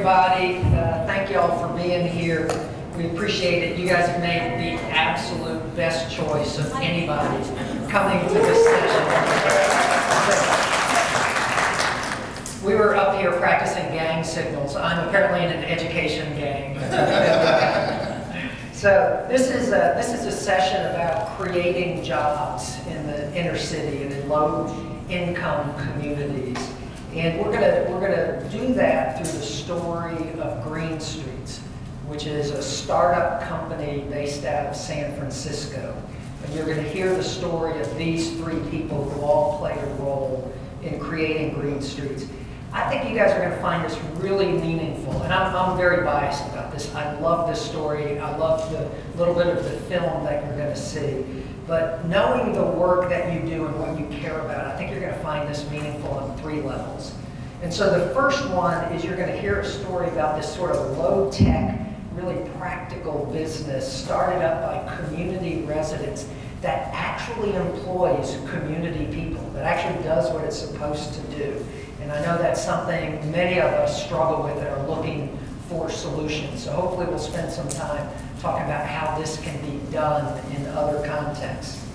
everybody. Thank you all for being here. We appreciate it. You guys have made the absolute best choice of anybody coming to this session. We were up here practicing gang signals. I'm apparently in an education gang. So this is a session about creating jobs in the inner city and in low-income communities. And we're gonna do that through the story of Green Streets, which is a startup company based out of San Francisco. And you're gonna hear the story of these three people who all played a role in creating Green Streets. I think you guys are gonna find this really meaningful, and I'm very biased about this. I love this story. I love the little bit of the film that you're gonna see. But knowing the work that you do and what you care about, I think you're going to find this meaningful on 3 levels. And so the first one is you're going to hear a story about this sort of low-tech, really practical business started up by community residents that actually employs community people, that actually does what it's supposed to do. And I know that's something many of us struggle with and are looking for solutions. So hopefully we'll spend some time talking about how this can be done in other contexts.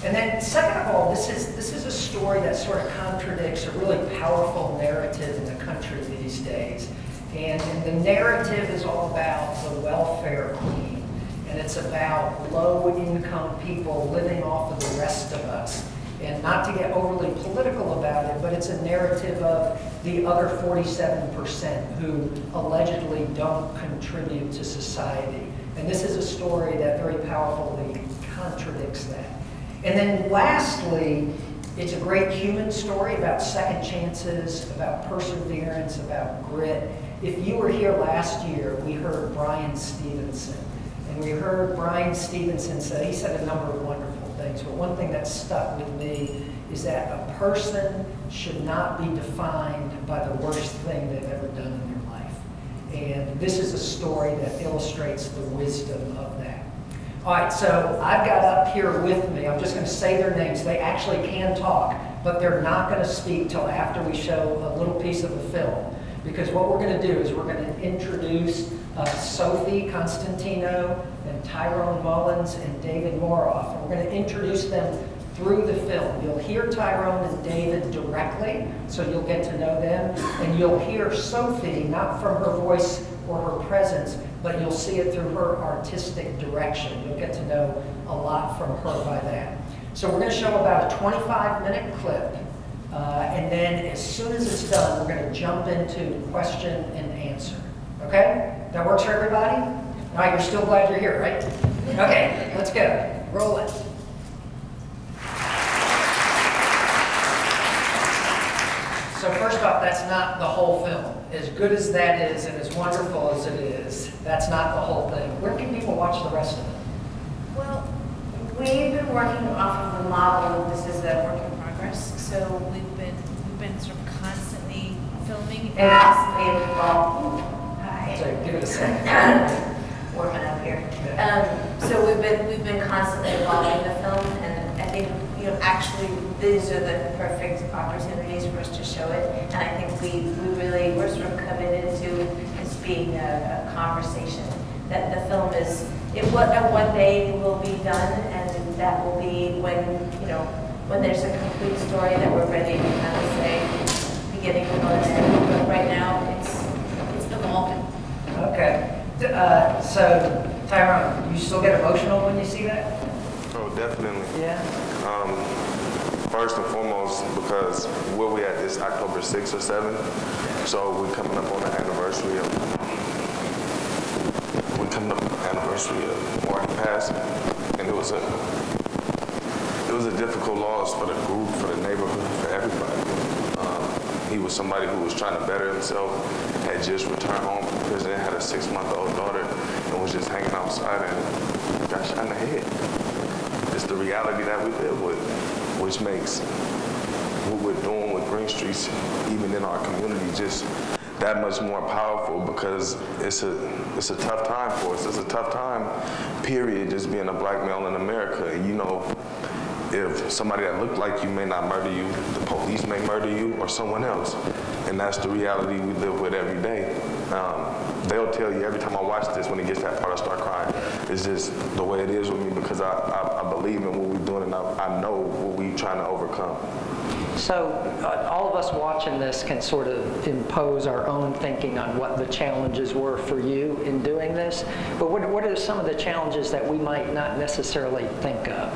And then second of all, this is a story that sort of contradicts a really powerful narrative in the country these days. And the narrative is all about the welfare queen. And it's about low-income people living off of the rest of us. And not to get overly political about it, but it's a narrative of the other 47% who allegedly don't contribute to society. And this is a story that very powerfully contradicts that. And then lastly, it's a great human story about second chances, about perseverance, about grit. If you were here last year, we heard Brian Stevenson. And we heard Brian Stevenson say, he said a number of wonderful things, but one thing that stuck with me is that a person should not be defined by the worst thing they've ever done in their life. And this is a story that illustrates the wisdom of that. All right, so I've got up here with me, I'm just going to say their names. They actually can talk, but they're not going to speak till after we show a little piece of the film. Because what we're going to do is we're going to introduce Sophie, Constantinou, and Tyrone, Mullins, and David Mauroff. And we're going to introduce them through the film. You'll hear Tyrone and David directly, so you'll get to know them. And you'll hear Sophie, not from her voice or her presence, but you'll see it through her artistic direction. You'll get to know a lot from her by that. So we're going to show about a 25-minute clip. And then as soon as it's done, we're going to jump into question and answer. Okay? That works for everybody? All right, you're still glad you're here, right? Okay, let's go. Roll it. So first off, that's not the whole film. As good as that is and as wonderful as it is, that's not the whole thing. Where can people watch the rest of it? Well, we've been working off of the model. This is a work in progress. So we've been sort of constantly filming and Hi. Sorry, give it a second. Warming up here. So we've been constantly evolving the film, and I think actually these are the perfect opportunities for us to show it. And I think we're sort of committed to this being a conversation. That the film is one day will be done, and that will be when there's a complete story that we're ready to kind of say beginning, middle, and end. But right now, it's evolving. Okay. So, Tyrone, you still get emotional when you see that? Oh, definitely. Yeah. First and foremost, because where we at this October 6th or 7th, so we're coming up on the anniversary of Martin passing, and it was a difficult loss for the group, for the neighborhood, for everybody. He was somebody who was trying to better himself, had just returned home from prison, had a 6-month-old daughter, and was just hanging outside and got shot in the head. It's the reality that we live with, which makes what we're doing with Green Streets, even in our community, just that much more powerful, because it's a tough time for us. It's a tough time, period, just being a black male in America. And if somebody that looked like you may not murder you, the police may murder you or someone else. And that's the reality we live with every day. They'll tell you every time I watch this, when it gets to that part, I start crying. It's just the way it is with me because I believe in what we're doing and I know what we're trying to overcome. So all of us watching this can sort of impose our own thinking on what the challenges were for you in doing this. But what are some of the challenges that we might not necessarily think of?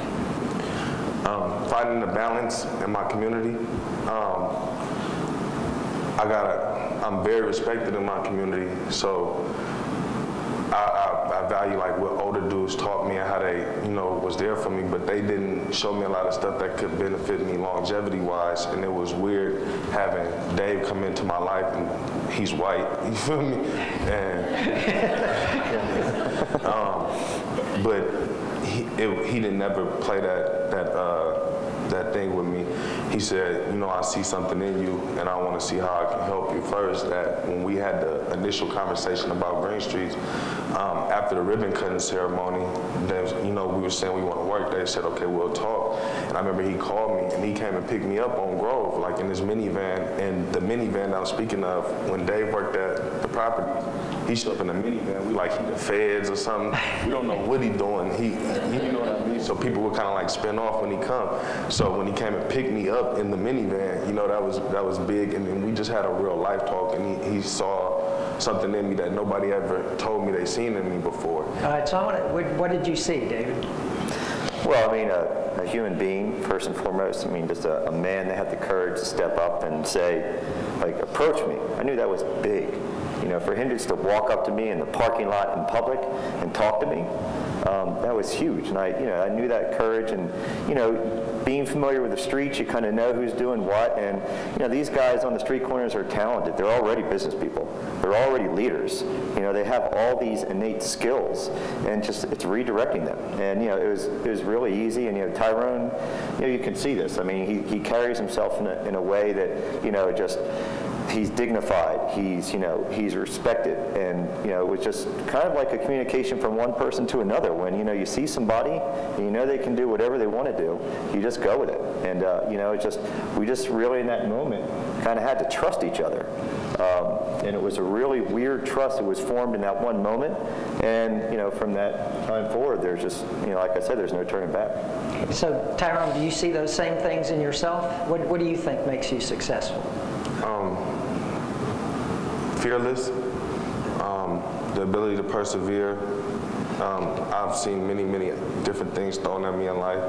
Finding the balance in my community. I'm very respected in my community, so I value like what older dudes taught me and how they, was there for me, but they didn't show me a lot of stuff that could benefit me longevity-wise, and it was weird having Dave come into my life, and he's white, you feel me? And, but he didn't ever play that thing with me. He said, I see something in you, and I want to see how I can help you first. That when we had the initial conversation about Green Streets, after the ribbon cutting ceremony, we were saying we want to work. They said, okay, we'll talk. And I remember he called me, and he came and picked me up on Grove, like in his minivan. And the minivan I'm speaking of, when Dave worked at the property, he showed up in a minivan. We like he the feds or something. We don't know what he doing. He you know what I mean? So people would kind of like spin off when he come. So when he came and picked me up in the minivan, that was big. And then we just had a real life talk, and he saw something in me that nobody ever told me they seen in me before. All right, so what did you see, David? Well, I mean, a human being, first and foremost. I mean, just a man that had the courage to step up and say, like, approach me. I knew that was big. For him just to walk up to me in the parking lot in public and talk to me, that was huge. And I knew that courage, and being familiar with the streets, you kind of know who's doing what. And these guys on the street corners are talented. They're already business people. They're already leaders. They have all these innate skills, and it's redirecting them. And it was really easy. And Tyrone, you can see this. I mean, he carries himself in a way that just. He's dignified, he's respected, and it was just kind of like a communication from one person to another. When you see somebody and they can do whatever they want to do, you just go with it. And we just really in that moment kind of had to trust each other, and it was a really weird trust that was formed in that one moment. And from that time forward, there's just like I said, there's no turning back. So Tyrone, do you see those same things in yourself? What do you think makes you successful? Fearless, the ability to persevere. I've seen many different things thrown at me in life,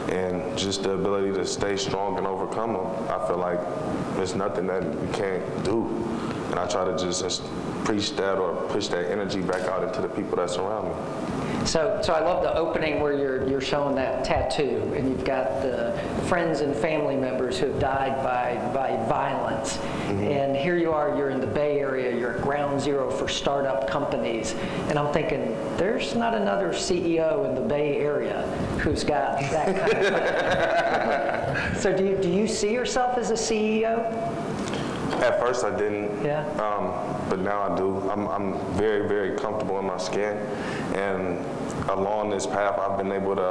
and just the ability to stay strong and overcome them. I feel like there's nothing that you can't do, and I try to just preach that or push that energy back out into the people that surround me. So I love the opening where you're showing that tattoo, and you've got the friends and family members who have died by violence. Mm-hmm. And here you are, you're in the Bay Area, you're at ground zero for startup companies. And I'm thinking, there's not another CEO in the Bay Area who's got that kind of thing. So do you see yourself as a CEO? At first I didn't, yeah. But now I do. I'm very, very comfortable in my skin, and along this path I've been able to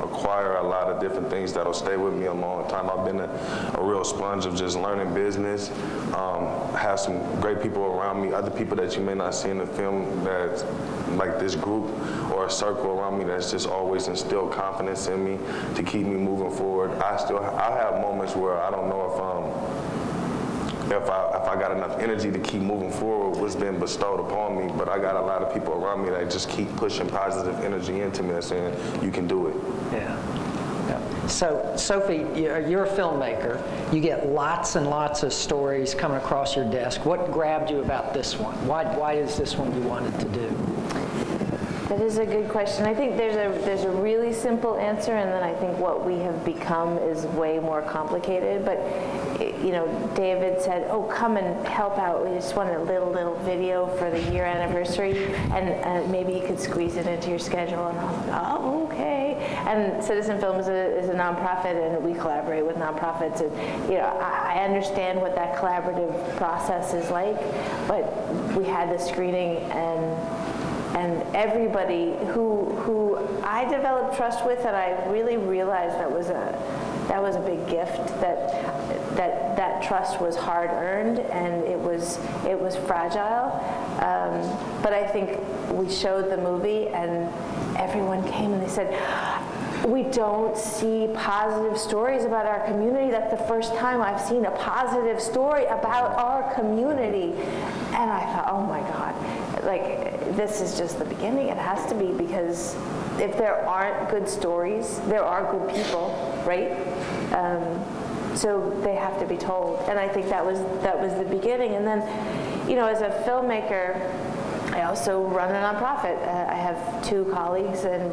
acquire a lot of different things that'll stay with me a long time. I've been a real sponge of just learning business, have some great people around me, other people that you may not see in the film, that's like this group or a circle around me that's just always instilled confidence in me to keep me moving forward. I have moments where I don't know if I got enough energy to keep moving forward what's been bestowed upon me, but I got a lot of people around me that just keep pushing positive energy into me and saying, you can do it. Yeah. So, Sophie, you're a filmmaker. You get lots and lots of stories coming across your desk. What grabbed you about this one? Why is this one you wanted to do? That is a good question. I think there's a really simple answer, and then I think what we have become is way more complicated. But David said, "Oh, come and help out. We just want a little video for the year anniversary, and maybe you could squeeze it into your schedule." And I was like, "Oh, okay." And Citizen Film is a nonprofit, and we collaborate with nonprofits. And I understand what that collaborative process is like, but we had the screening, and everybody who I developed trust with, and I really realized that was a big gift. That trust was hard earned, and it was fragile. But I think we showed the movie, and everyone came and they said, we don't see positive stories about our community. That's the first time I've seen a positive story about our community. And I thought, oh my God, like, this is just the beginning. It has to be, because if there aren't good stories, there are good people, right? So they have to be told. And I think that was the beginning. And then, you know, as a filmmaker, I also run a nonprofit. I have 2 colleagues, and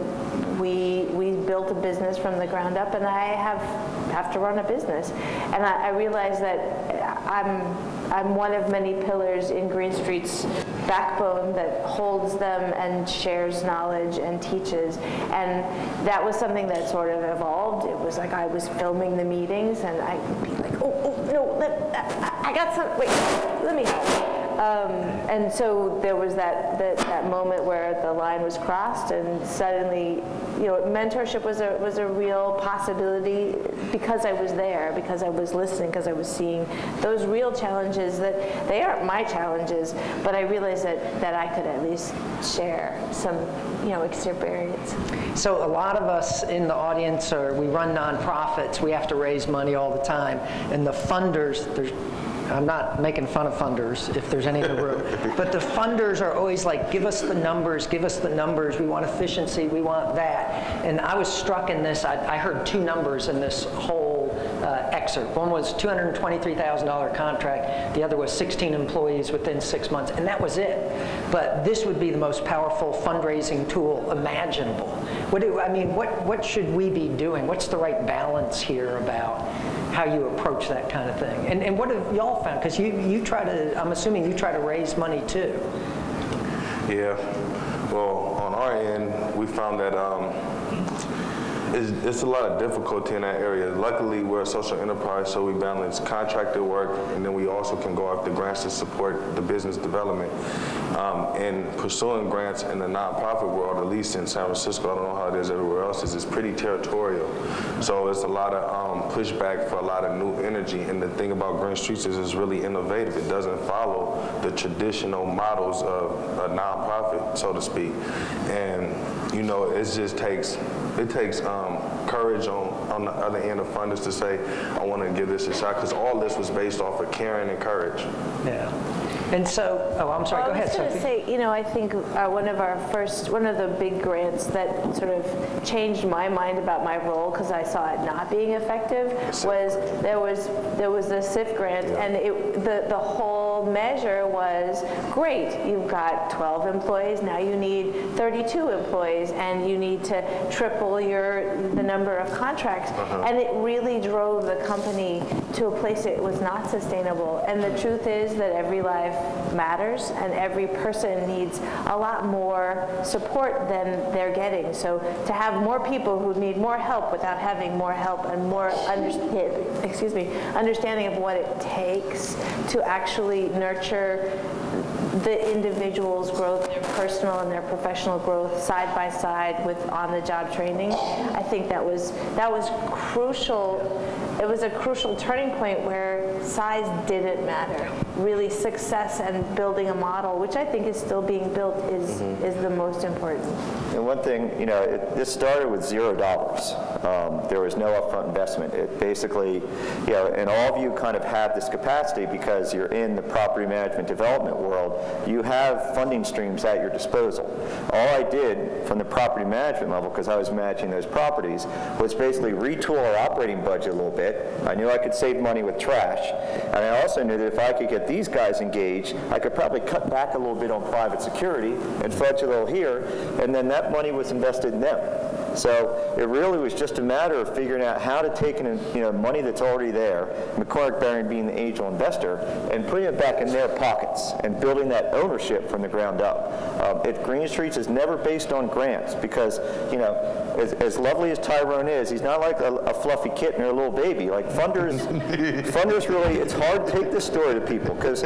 we built a business from the ground up, and I have to run a business. And I realize that I'm one of many pillars in Green Street's backbone that holds them and shares knowledge and teaches. And that was something that sort of evolved. It was like I was filming the meetings, and I'd be like, oh no, I got some, wait, let me help. And so there was that moment where the line was crossed, and suddenly, you know, mentorship was a real possibility, because I was there, because I was listening, because I was seeing those real challenges that they aren't my challenges, but I realized that I could at least share some, you know, experience. So a lot of us in the audience, we run nonprofits. We have to raise money all the time, and the funders, I'm not making fun of funders, if there's any in the room, but the funders are always like, give us the numbers, we want efficiency, we want that. And I was struck in this, I heard 2 numbers in this whole excerpt. One was $223,000 contract, the other was 16 employees within 6 months, and that was it. But this would be the most powerful fundraising tool imaginable. What should we be doing? What's the right balance here about how you approach that kind of thing? And what have y'all found? Because you try to, I'm assuming you try to raise money too. Yeah. Well, on our end, we found that it's a lot of difficulty in that area. Luckily, we're a social enterprise, so we balance contracted work, and then we also can go after grants to support the business development. And pursuing grants in the nonprofit world, at least in San Francisco, I don't know how it is everywhere else, is it's pretty territorial. So it's a lot of pushback for a lot of new energy. And the thing about Green Streets is it's really innovative. It doesn't follow the traditional models of a nonprofit, so to speak. And you know, it just takes courage on the other end of funders to say, I want to give this a shot, because all this was based off of caring and courage. Yeah. And so, I'm sorry, go ahead, Sophie. I was going to say, you know, I think one of the big grants that sort of changed my mind about my role, because I saw it not being effective, was there was the SIF grant, yeah. And the whole measure was, great, you've got 12 employees, now you need 32 employees, and you need to triple the number of contracts. And it really drove the company to a place it was not sustainable. And the truth is that every life matters, and every person needs a lot more support than they're getting. So to have more people who need more help without having more help and more understanding of what it takes to actually nurture the individual's growth, their personal and their professional growth side by side with on-the-job training. I think that was crucial. It was a crucial turning point where size didn't matter. Really, success and building a model, which I think is still being built, is the most important. And one thing, you know, this started with $0. There was no upfront investment. It basically, you know, and all of you kind of have this capacity because you're in the property management development world. You have funding streams at your disposal. All I did from the property management level, because I was managing those properties, was basically retool our operating budget a little bit. I knew I could save money with trash, and I also knew that if I could get these guys engaged, I could probably cut back a little bit on private security and fudge a little here, and then that money was invested in them. So it really was just a matter of figuring out how to take money that's already there, McCormick Barron being the angel investor, and putting it back in their pockets and building that ownership from the ground up. At Green Streets is never based on grants, because, you know, as lovely as Tyrone is, he's not like a fluffy kitten or a little baby. Like funders really, it's hard to take this story to people, because,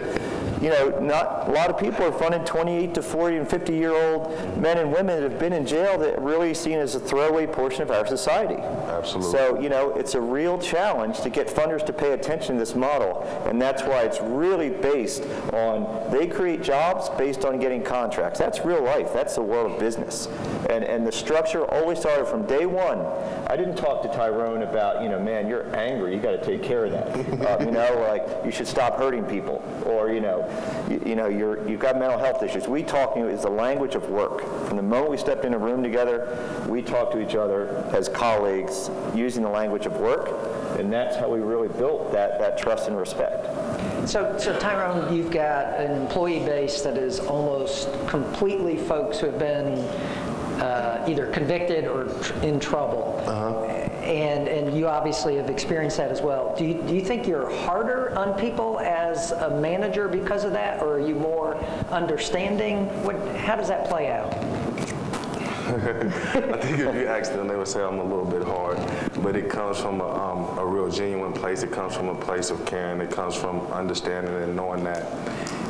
you know, not a lot of people are funding 28 to 40 and 50-year-old men and women that have been in jail that are really seen as a throwaway portion of our society. Absolutely. So, you know, it's a real challenge to get funders to pay attention to this model, and that's why it's really based on, they create jobs based on getting contracts. That's real life. That's the world of business. And the structure always started from day one. I didn't talk to Tyrone about, you know, man, you're angry, you got to take care of that. You know, like, you should stop hurting people, or, you know, you've got mental health issues. We talk, you know, is the language of work. From the moment we stepped in a room together, we talk to each other as colleagues using the language of work, and that's how we really built that trust and respect. So Tyrone, you've got an employee base that is almost completely folks who have been either convicted or in trouble. And you obviously have experienced that as well. Do you think you're harder on people as a manager because of that, or are you more understanding? How does that play out? I think if you ask them, they would say I'm a little bit hard, but it comes from a real genuine place. It comes from a place of caring. It comes from understanding and knowing that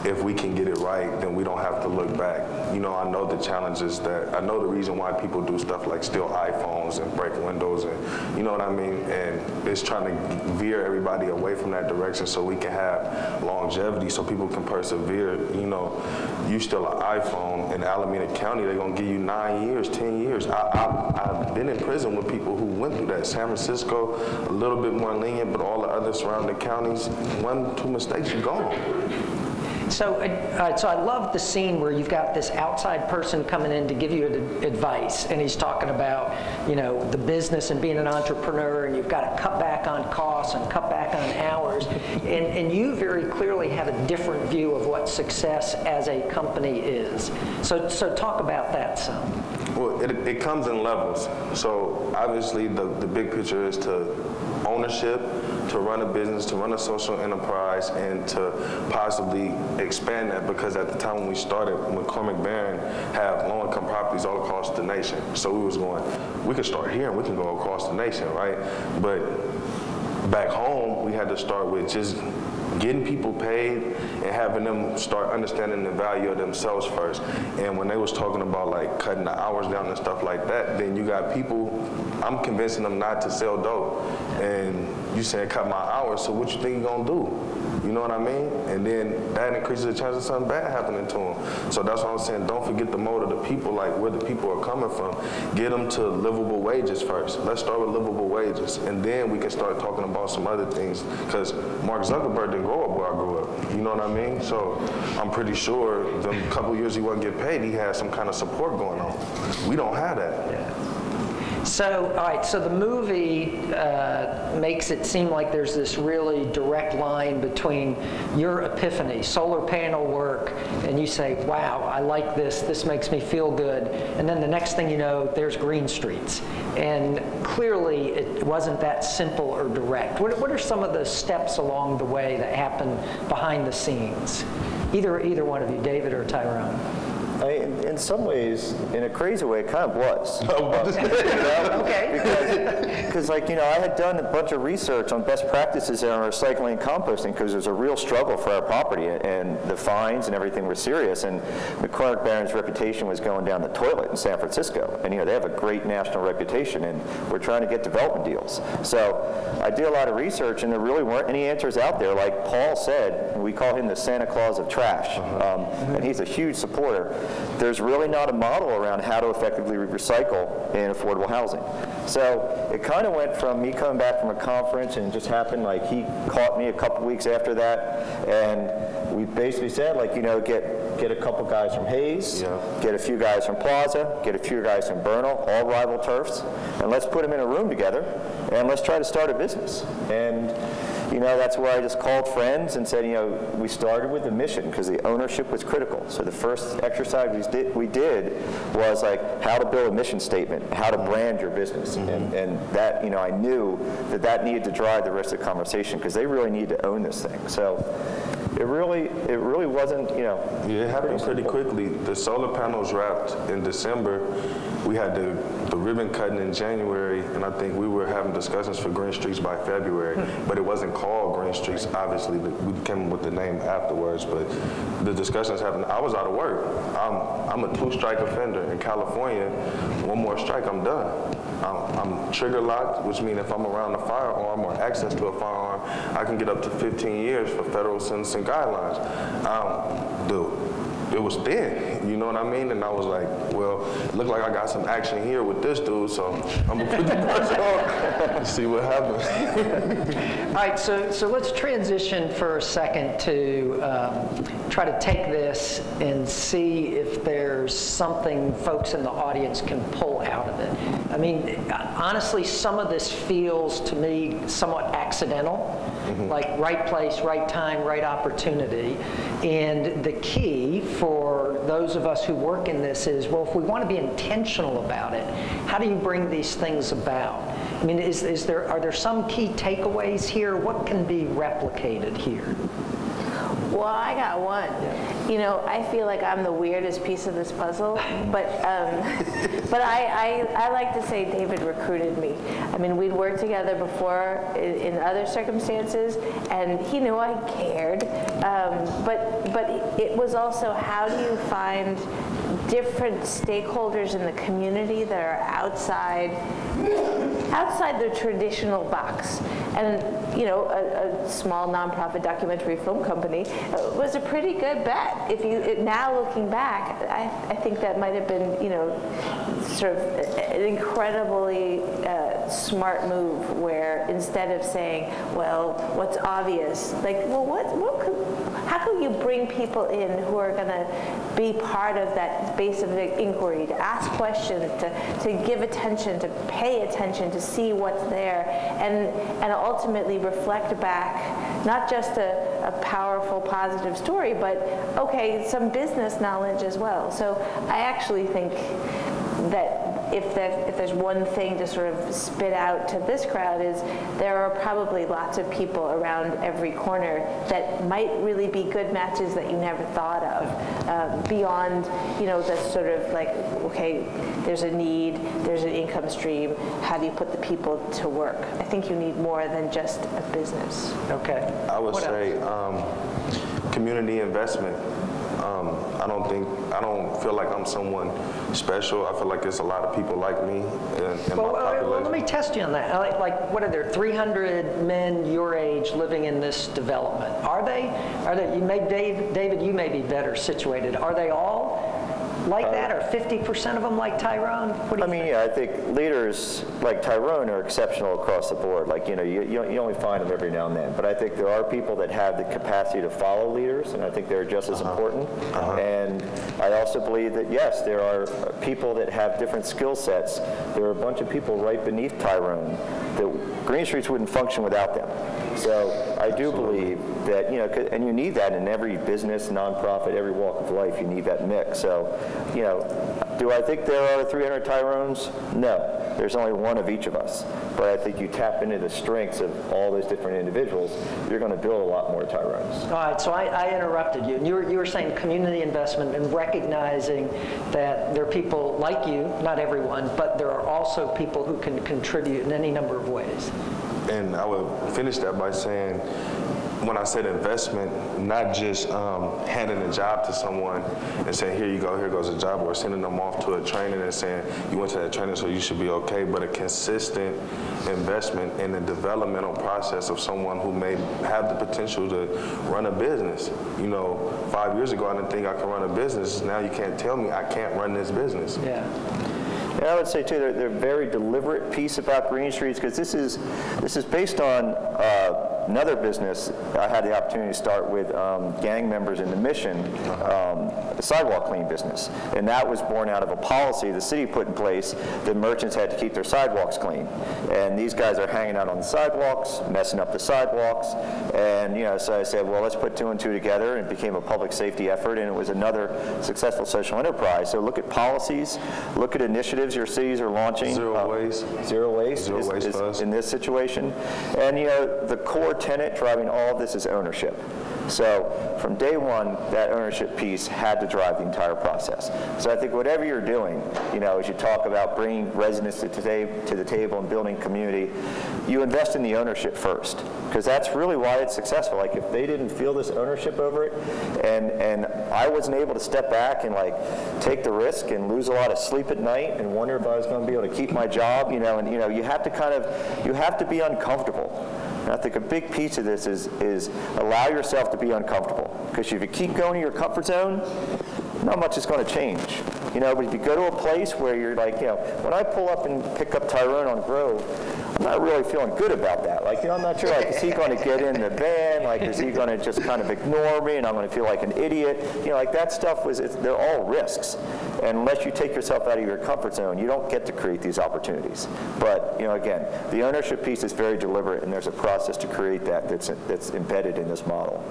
if we can get it right, then we don't have to look back. You know, I know the challenges I know the reason why people do stuff like steal iPhones and break windows, and you know what I mean? And it's trying to veer everybody away from that direction so we can have longevity, so people can persevere. You know, you steal an iPhone in Alameda County, they're gonna give you 9 years, 10 years. I've been in prison with people who went through that. San Francisco, a little bit more lenient, but all the other surrounding counties, 1-2 mistakes, you're gone. So I love the scene where you've got this outside person coming in to give you advice, and he's talking about, you know, the business and being an entrepreneur, and you've got to cut back on costs and cut back on hours, and you very clearly have a different view of what success as a company is. So talk about that some. Well, it comes in levels. So obviously the big picture is to ownership, to run a business, to run a social enterprise, and to possibly expand that, because at the time when we started, McCormick Barron had low-income properties all across the nation. So we was going, we can start here and we can go across the nation, right? But back home, we had to start with just getting people paid and having them start understanding the value of themselves first. And when they was talking about like cutting the hours down and stuff like that, then you got people, I'm convincing them not to sell dope. And you saying cut my hours, so what you think you gonna do? You know what I mean? And then that increases the chance of something bad happening to them. So that's what I'm saying, don't forget the mode of the people, like where the people are coming from. Get them to livable wages first. Let's start with livable wages, and then we can start talking about some other things, because Mark Zuckerberg didn't grow up where I grew up. You know what I mean? So I'm pretty sure the couple years he wasn't getting paid, he had some kind of support going on. We don't have that. Yeah. So, all right, so the movie makes it seem like there's this really direct line between your epiphany, solar panel work, and you say, wow, I like this makes me feel good, and then the next thing you know, there's Green Streets. And clearly, it wasn't that simple or direct. What are some of the steps along the way that happen behind the scenes? Either one of you, David or Tyrone. In some ways, in a crazy way, it kind of was. Okay. Because, like, you know, I had done a bunch of research on best practices in recycling and composting, because there's a real struggle for our property, and the fines and everything were serious. And McCormick Barron's reputation was going down the toilet in San Francisco. And, you know, they have a great national reputation, and we're trying to get development deals. So I did a lot of research, and there really weren't any answers out there. Like Paul said, we call him the Santa Claus of trash, and he's a huge supporter. There's really not a model around how to effectively recycle in affordable housing. So it kind of went from me coming back from a conference, and it just happened, like, he caught me a couple weeks after that, and we basically said, like, you know, get a couple guys from Hayes, get a few guys from Plaza, get a few guys from Bernal, all rival turfs, and let's put them in a room together, and let's try to start a business. And you know, that's where I just called friends and said, you know, we started with the mission because the ownership was critical. So the first exercise we did was like how to build a mission statement, how to brand your business. And that, you know, I knew that needed to drive the rest of the conversation because they really need to own this thing. So, it really wasn't, you know. Yeah, it happened pretty quickly. The solar panels wrapped in December. We had the ribbon cutting in January, and I think we were having discussions for Green Streets by February, but it wasn't called Green Streets. Obviously, we came up with the name afterwards, but the discussions happened. I was out of work. I'm a 2-strike offender in California. 1 more strike, I'm done. I'm trigger locked, which means if I'm around a firearm or access to a firearm, I can get up to 15 years for federal sentencing guidelines. It was thin, you know what I mean? And I was like, well, it looked like I got some action here with this dude, so I'm gonna put the pressure on and see what happens. All right, so let's transition for a second to try to take this and see if there's something folks in the audience can pull out of it. I mean, honestly, some of this feels to me somewhat accidental. Like right place, right time, right opportunity. And the key for those of us who work in this is, well, if we want to be intentional about it, how do you bring these things about? I mean, are there some key takeaways here? What can be replicated here? Well, I got one. Yeah. You know, I feel like I'm the weirdest piece of this puzzle, but I like to say David recruited me. I mean, we'd worked together before in other circumstances, and he knew I cared. But it was also, how do you find different stakeholders in the community that are outside the traditional box? And you know, a small nonprofit documentary film company was a pretty good bet. Now looking back, I think that might have been, you know, sort of an incredibly smart move, where instead of saying, well, what's obvious, like, well, how can you bring people in who are going to be part of that base of the inquiry, to ask questions, to give attention, to pay attention, to see what's there, and ultimately reflect back not just a powerful, positive story, but, okay, some business knowledge as well. So I actually think that if there's one thing to sort of spit out to this crowd, is there are probably lots of people around every corner that might really be good matches that you never thought of, beyond, you know, the sort of like, okay, there's a need, there's an income stream, how do you put the people to work? I think you need more than just a business. Okay. I would say community investment. I don't feel like I'm someone special. I feel like there's a lot of people like me in my population. Well, let me test you on that. Like, what are there, 300 men your age living in this development? Are they, David, you may be better situated. Are they all like that, or 50% of them like Tyrone? What do you think? Yeah, I think leaders like Tyrone are exceptional across the board. Like, you know, you only find them every now and then. But I think there are people that have the capacity to follow leaders, and I think they're just as important. And I also believe that, yes, there are people that have different skill sets. There are a bunch of people right beneath Tyrone that Green Streets wouldn't function without them. So I do believe that, you know, and you need that in every business, nonprofit, every walk of life. You need that mix. So, you know, do I think there are 300 Tyrones? No. There's only one of each of us. But I think you tap into the strengths of all those different individuals, you're going to build a lot more Tyrones. All right, so I interrupted you. And you were saying community investment and recognizing that there are people like you, not everyone, but there are also people who can contribute in any number of ways. And I would finish that by saying, when I said investment, not just handing a job to someone and saying, here you go, here goes a job, or sending them off to a training and saying, you went to that training so you should be okay, but a consistent investment in the developmental process of someone who may have the potential to run a business. You know, 5 years ago I didn't think I could run a business. Now you can't tell me I can't run this business. Yeah. And I would say too, they're a very deliberate piece about Green Streets, because this is based on another business I had the opportunity to start with gang members in the Mission, a sidewalk clean business. And that was born out of a policy the city put in place that merchants had to keep their sidewalks clean. And these guys are hanging out on the sidewalks, messing up the sidewalks. And, you know, so I said, well, let's put 2 and 2 together, and it became a public safety effort, and it was another successful social enterprise. So look at policies, look at initiatives your cities are launching. Zero waste. Zero waste is in this situation. And, you know, the core core tenet driving all of this is ownership. So from day one, that ownership piece had to drive the entire process. So I think whatever you're doing, as you talk about bringing residents to the table and building community, you invest in the ownership first, because that's really why it's successful. Like, if they didn't feel this ownership over it, and I wasn't able to step back and take the risk and lose a lot of sleep at night and wonder if I was going to be able to keep my job, you have to be uncomfortable. And I think a big piece of this is allow yourself to be uncomfortable, because if you keep going to your comfort zone, not much is going to change. But if you go to a place where you're like, when I pull up and pick up Tyrone on Grove, I'm not really feeling good about that. I'm not sure, is he going to get in the van? Is he going to just kind of ignore me and I'm going to feel like an idiot? That stuff they're all risks. And unless you take yourself out of your comfort zone, you don't get to create these opportunities. But, again, the ownership piece is very deliberate, and there's a process to create that's embedded in this model.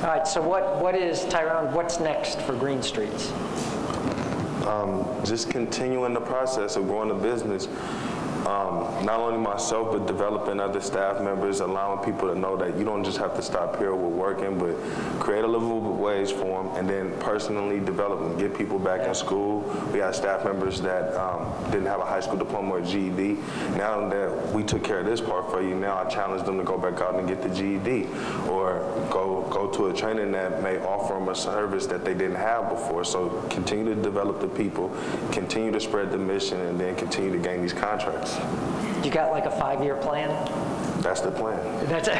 All right, so what is, Tyrone, what's next for Green Streets? Just continuing the process of growing the business. Not only myself, but developing other staff members, allowing people to know that you don't just have to stop here with working, but create a livable wage for them, and then personally develop and get people back in school. We had staff members that didn't have a high school diploma or GED. Now that we took care of this part for you, now I challenge them to go back out and get the GED, or go to a training that may offer them a service that they didn't have before. So continue to develop the people, continue to spread the mission, and then continue to gain these contracts. You got a 5-year plan? That's the plan. That's it.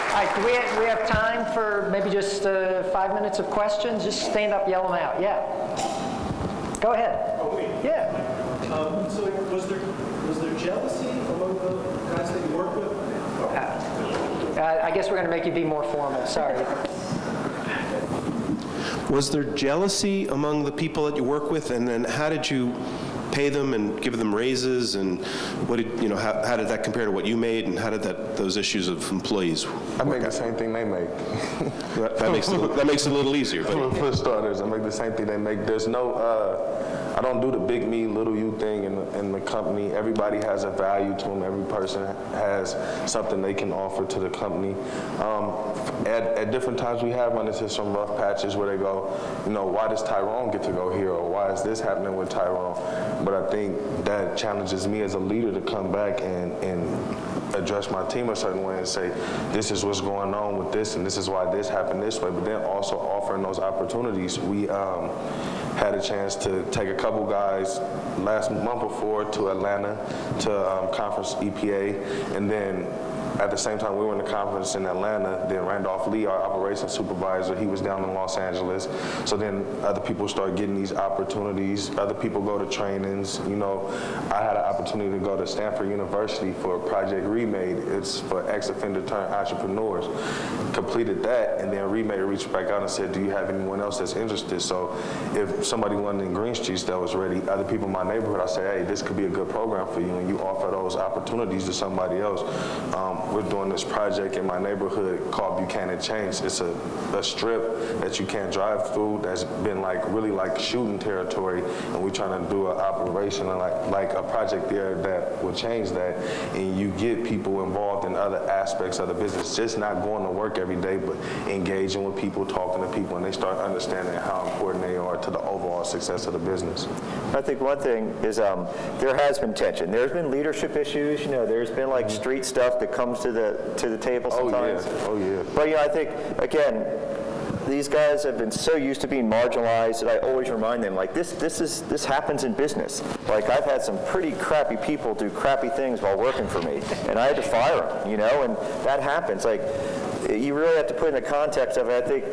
All right, do we have time for maybe just 5 minutes of questions? Just stand up, yell them out. Yeah. Go ahead. Oh, wait. Yeah. So was there jealousy among the guys that you work with? I guess we're going to make you be more formal. Sorry. Was there jealousy among the people that you work with, and then how did you pay them and give them raises, and what did how did that compare to what you made, and how did those issues of employees I make the same thing they make. that makes it a little easier. But for starters, I make the same thing they make. There's no I don't do the big me, little you thing in the company. Everybody has a value to them. Every person has something they can offer to the company. At different times, we have run into some rough patches where they go, why does Tyrone get to go here, or why is this happening with Tyrone? But I think that challenges me as a leader to come back and address my team a certain way and say, this is what's going on with this, and this is why this happened this way. But then also offering those opportunities. We had a chance to take a couple guys last month before to Atlanta to conference EPA, and then at the same time we were in the conference in Atlanta, then Randolph Lee, our operations supervisor, he was down in Los Angeles. So then other people start getting these opportunities. Other people go to trainings. I had an opportunity to go to Stanford University for Project Remade. It's for ex-offender turned entrepreneurs. Completed that, and then Remade reached back out and said, do you have anyone else that's interested? So if somebody wanted in Green Streets that was ready, other people in my neighborhood, I say, hey, this could be a good program for you, and you offer those opportunities to somebody else. We're doing this project in my neighborhood called Buchanan Change. It's a strip that you can't drive through that's been really shooting territory, and we're trying to do an operation like a project there that will change that, and you get people involved in other aspects of the business, just not going to work every day, but engaging with people, talking to people, and they start understanding how important they are to the overall success of the business. I think one thing is there has been tension. There's been leadership issues. There's been street stuff that comes to the table sometimes. Oh yeah. But I think again, these guys have been so used to being marginalized that I always remind them this happens in business. I've had some pretty crappy people do crappy things while working for me, and I had to fire them. And that happens. You really have to put in the context of it. I think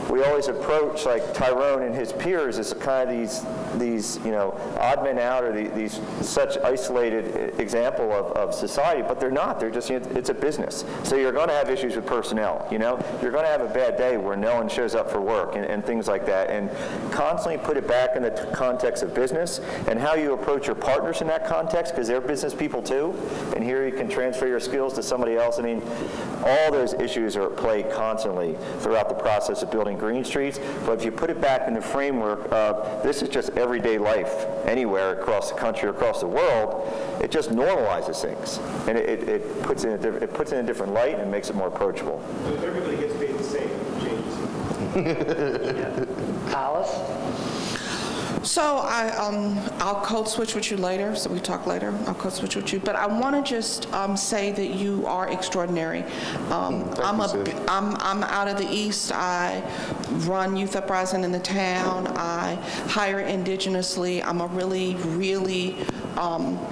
we always approach Tyrone and his peers as kind of these odd men out, or these such isolated example of society, but they're not. They're just it's a business. So you're going to have issues with personnel. You're going to have a bad day where no one shows up for work and things like that. And constantly put it back in the context of business and how you approach your partners in that context, because they're business people too. And here you can transfer your skills to somebody else. All those issues are at play constantly throughout the process of building green streets, but if you put it back in the framework of this is just everyday life anywhere across the country, across the world, it just normalizes things, and it puts it in a different light and makes it more approachable. So if everybody gets paid the same, it changes. Alice? So I'll code switch with you later, so we talk later. I'll code switch with you. But I want to just say that you are extraordinary. I'm out of the East. I run Youth Uprising in the town. I hire indigenously. I'm a really, really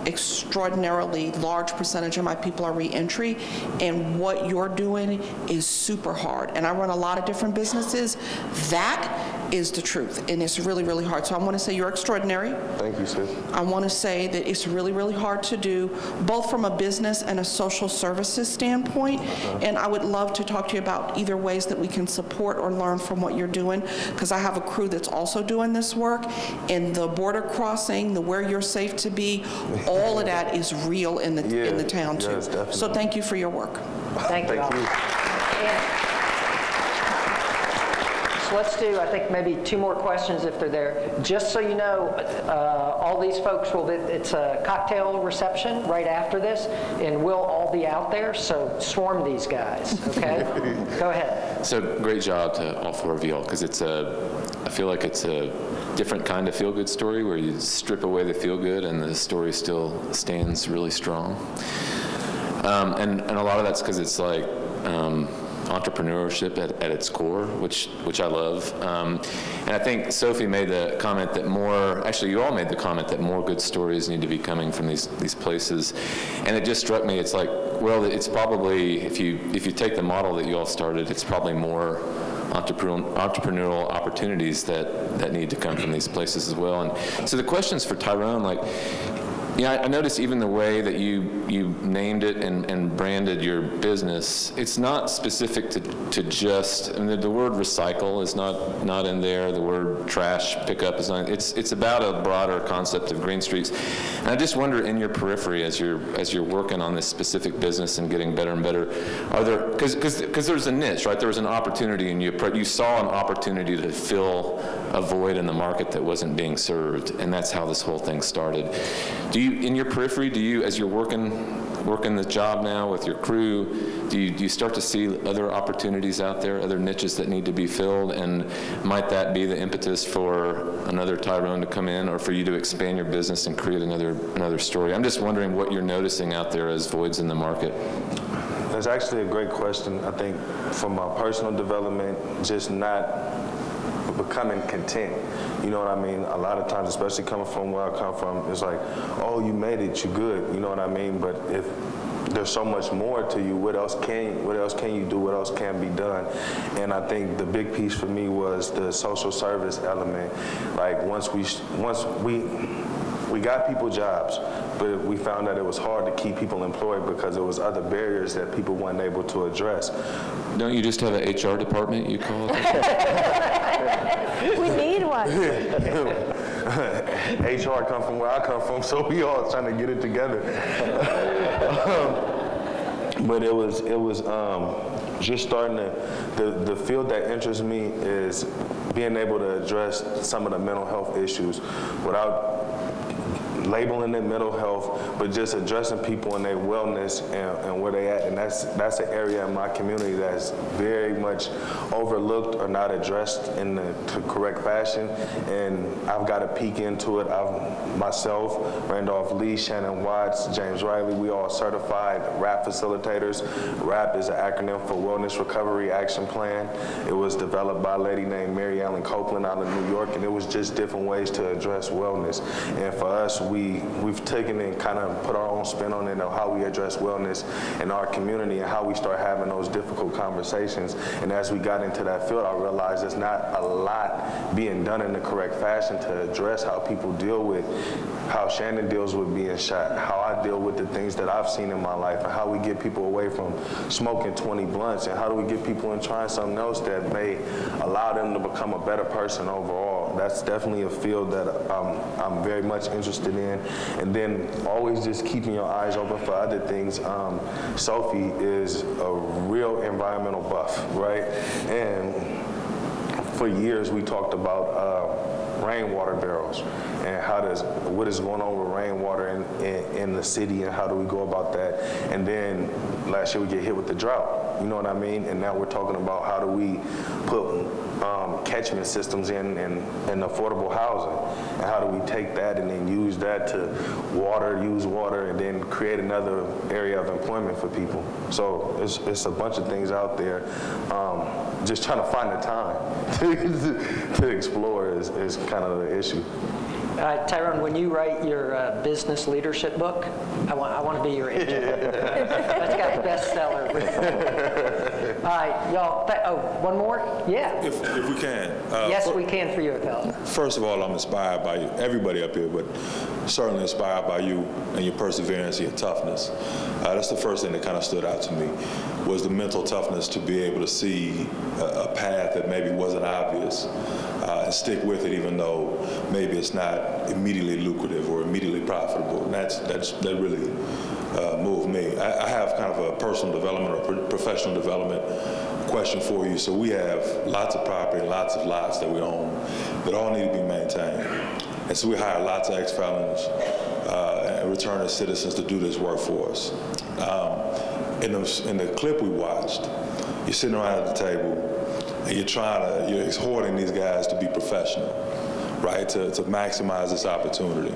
extraordinarily large percentage of my people are reentry, and what you're doing is super hard. And I run a lot of different businesses. That is the truth, and it's really, really hard. So I want to say you're extraordinary. Thank you, sis. I want to say that it's really, really hard to do, both from a business and a social services standpoint, and I would love to talk to you about either ways that we can support or learn from what you're doing, because I have a crew that's also doing this work, and the border crossing, the where you're safe to be, all of that is real in the town too. Yes, definitely. So thank you for your work. Thank you. And so let's do, I think, maybe 2 more questions if they're there. Just so you know, all these folks will be, it's a cocktail reception right after this, and we'll all be out there, so swarm these guys, okay? Go ahead. So great job to all 4 of y'all, because I feel like it's a different kind of feel-good story where you strip away the feel-good and the story still stands really strong. And a lot of that's because it's like entrepreneurship at its core, which I love. And I think Sophie made the comment that actually you all made the comment that more good stories need to be coming from these places. And it just struck me, it's like, well, it's probably, if you take the model that you all started, it's probably more entrepreneurial opportunities that need to come from these places as well. And so the questions for Tyrone, like, yeah, I noticed even the way that you named it and branded your business, it's not specific to just, I mean, the word recycle is not in there, the word trash pickup is not, it's about a broader concept of green streets. And I just wonder, in your periphery, as you're working on this specific business and getting better and better, are there, because there's a niche, right? There was an opportunity, and you saw an opportunity to fill a void in the market that wasn't being served, and that's how this whole thing started. In your periphery, as you're working the job now with your crew, do you start to see other opportunities out there, other niches that need to be filled, and might that be the impetus for another Tyrone to come in, or for you to expand your business and create another story? I'm just wondering what you're noticing out there as voids in the market. That's actually a great question. I think for my personal development, just not becoming content. You know what I mean? A lot of times, especially coming from where I come from, it's like, oh, you made it, you're good. You know what I mean? But if there's so much more to you, what else can you do? What else can be done? And I think the big piece for me was the social service element. Like once we got people jobs, but we found that it was hard to keep people employed because there was other barriers that people weren't able to address. Don't you just have an HR department, you call it? We need one. HR come from where I come from, so we all trying to get it together. But it was just starting the field that interests me is being able to address some of the mental health issues without labeling it mental health, but just addressing people in their wellness and where they at. And that's an area in my community that's very much overlooked or not addressed in the correct fashion. And I've got to peek into it. Myself, Randolph Lee, Shannon Watts, James Riley, we all certified RAP facilitators. RAP is an acronym for Wellness Recovery Action Plan. It was developed by a lady named Mary Ellen Copeland out of New York, and it was just different ways to address wellness. And for us, we've taken and kind of put our own spin on it, on how we address wellness in our community and how we start having those difficult conversations. And as we got into that field, I realized there's not a lot being done in the correct fashion to address how people deal with, how Shannon deals with being shot, how I deal with the things that I've seen in my life, and how we get people away from smoking 20 blunts, and how do we get people in trying something else that may allow them to become a better person overall. That's definitely a field that I'm very much interested in. And then always just keeping your eyes open for other things. Sophie is a real environmental buff, right? And for years we talked about rainwater barrels and what is going on with rainwater in the city and how do we go about that. And then last year we get hit with the drought, you know what I mean? And now we're talking about how do we put catchment systems in affordable housing, and how do we take that and then use that to use water, and then create another area of employment for people. So it's a bunch of things out there. Just trying to find the time to explore is kind of the issue. Tyrone, when you write your business leadership book, I want to be your agent. That's got bestseller. All right, y'all. One more? Yeah. If we can. Yes, we can for you, Phil. First of all, I'm inspired by you, everybody up here, but certainly inspired by you and your perseverance and your toughness. That's the first thing that kind of stood out to me, was the mental toughness to be able to see a path that maybe wasn't obvious and stick with it, even though maybe it's not immediately lucrative or immediately profitable. And that really moved me. I have kind of a personal development or professional development question for you. So we have lots of property, lots of lots that we own that all need to be maintained. And so we hire lots of ex-felons and returned citizens to do this work for us. In the clip we watched, you're sitting around at the table and you're exhorting these guys to be professional, right, to maximize this opportunity.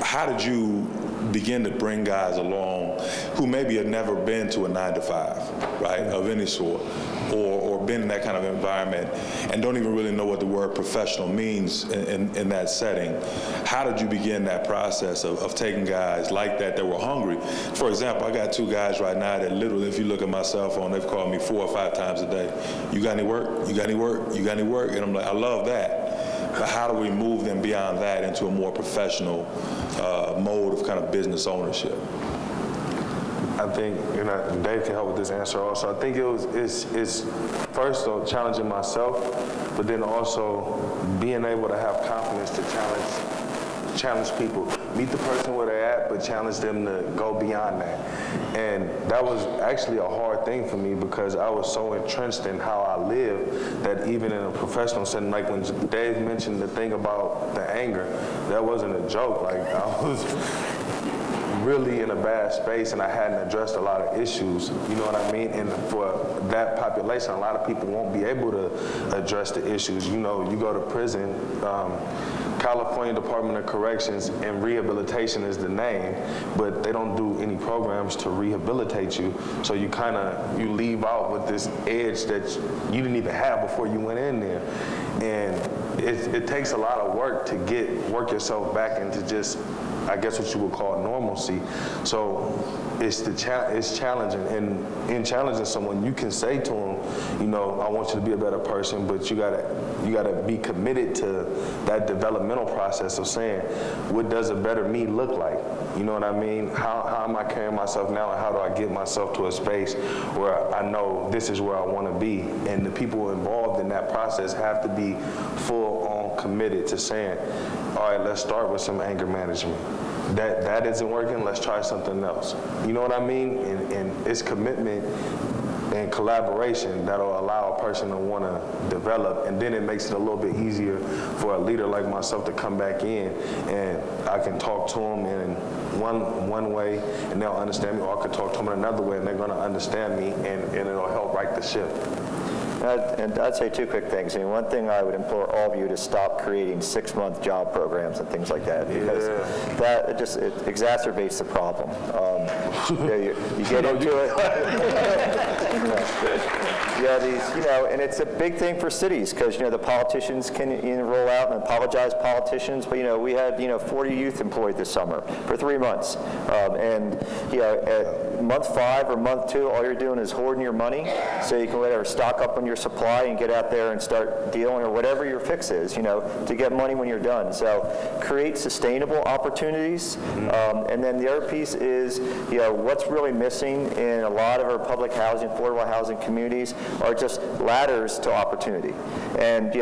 How did you begin to bring guys along who maybe have never been to a 9-to-5, right, of any sort, or been in that kind of environment and don't even really know what the word professional means in that setting? How did you begin that process of taking guys like that were hungry? For example, I got 2 guys right now that literally, if you look at my cell phone, they've called me 4 or 5 times a day. You got any work? You got any work? You got any work? And I'm like, I love that. But how do we move them beyond that into a more professional mode of kind of business ownership? I think, Dave can help with this answer also. I think it's first though challenging myself, but then also being able to have confidence to challenge people. Meet the person where they're at, but challenge them to go beyond that. And that was actually a hard thing for me because I was so entrenched in how I live that even in a professional setting, like when Dave mentioned the thing about the anger, that wasn't a joke. Like I was really in a bad space and I hadn't addressed a lot of issues, you know what I mean? And for that population, a lot of people won't be able to address the issues. You go to prison, California Department of Corrections, and rehabilitation is the name, but they don't do any programs to rehabilitate you. So you leave out with this edge that you didn't even have before you went in there. And it takes a lot of work to work yourself back into just, I guess what you would call normalcy. So it's challenging, and in challenging someone, you can say to them, I want you to be a better person, but you gotta be committed to that developmental process of saying, what does a better me look like? You know what I mean? How am I carrying myself now, and how do I get myself to a space where I know this is where I want to be? And the people involved in that process have to be full on committed to saying, all right, let's start with some anger management. That isn't working, let's try something else. You know what I mean? And it's commitment and collaboration that'll allow a person to want to develop, and then it makes it a little bit easier for a leader like myself to come back in, and I can talk to them in one way and they'll understand me, or I can talk to them in another way and they're going to understand me, and it'll help right the ship. And I'd say 2 quick things. One thing I would implore all of you to stop creating 6-month job programs and things like that, because that it exacerbates the problem. You get into it. And it's a big thing for cities because the politicians can roll out and apologize politicians, but we had 40 youth employed this summer for 3 months, and at month 5 or month 2, all you're doing is hoarding your money so you can stock up on your supply and get out there and start dealing, or whatever your fix is, to get money when you're done. So create sustainable opportunities. And then the other piece is, what's really missing in a lot of our public housing, affordable housing communities are just ladders to opportunity. And,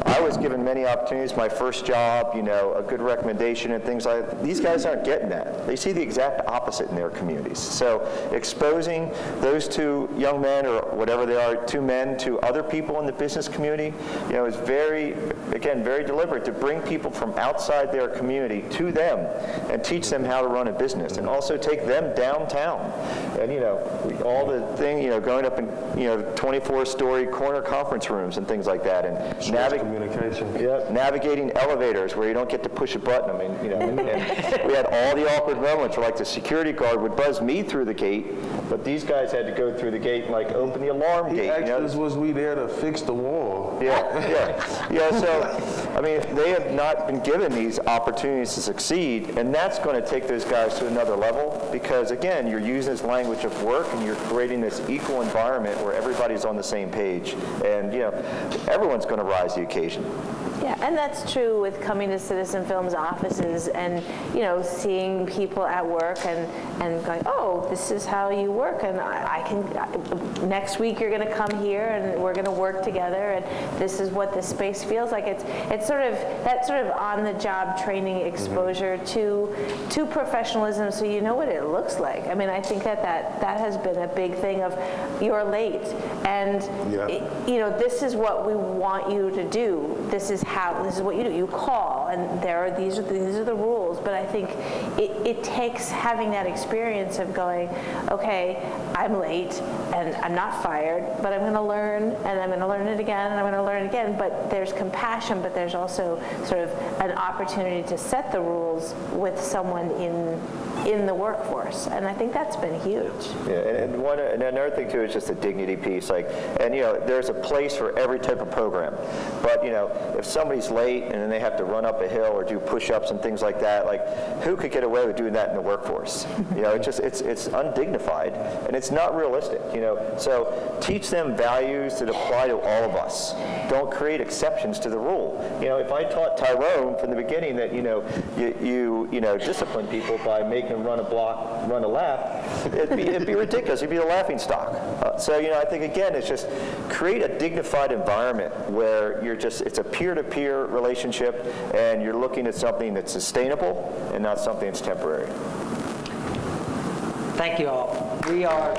I was given many opportunities. My first job, a good recommendation and things like that. These guys aren't getting that. They see the exact opposite in their communities. So exposing those two young men, or whatever they are, two men, to other people in the business community, you know, is very, again, very deliberate to bring people from outside their community to them and teach them how to run a business, and also take them downtown. And, you know, all the thing, you know, going up in, you know, 24-story corner conference rooms and things like that, and navigating elevators where you don't get to push a button. I mean, you know, and we had all the awkward moments where, like, the security guard would buzz me through the gate, but these guys had to go through the gate and, like, open the alarm gate. He asked us, was we there to fix the wall? Yeah, so, I mean, they have not been given these opportunities to succeed, and that's going to take those guys to another level, because, again, you're using this language of work, and you're creating this equal environment where everybody's on the same page, and, you know, everyone's going to rise to the occasion. Yeah, and that's true with coming to Citizen Film's offices and, you know, seeing people at work and going, oh, this is how you work, and I can, next week you're going to come here and we're going to work together, and this is what this space feels like. It's sort of that sort of on-the-job training exposure to professionalism, so you know what it looks like. I mean, I think that has been a big thing of, you're late, and you know, this is what we want you to do. This is what you do. You call, and these are the rules. But I think it takes having that experience of going, okay, I'm late, and I'm not fired, but I'm going to learn, and I'm going to learn it again, and I'm going to learn it again. But there's compassion, but there's also sort of an opportunity to set the rules with someone in the workforce, and I think that's been huge. Yeah, and another thing too is just the dignity piece. Like, and you know, there's a place for every type of program, but you know, if somebody's late and then they have to run up a hill or do push-ups and things like that, like, who could get away with doing that in the workforce? You know, it's undignified, and it's not realistic. You know, so teach them values that apply to all of us. Don't create exceptions to the rule. You know, if I taught Tyrone from the beginning that, you know, you know, discipline people by making them run a block, run a lap, it'd be ridiculous. It'd be a laughing stock. So, you know, I think, again, it's just create a dignified environment where it's a peer-to-peer relationship, and you're looking at something that's sustainable and not something that's temporary. Thank you all. We are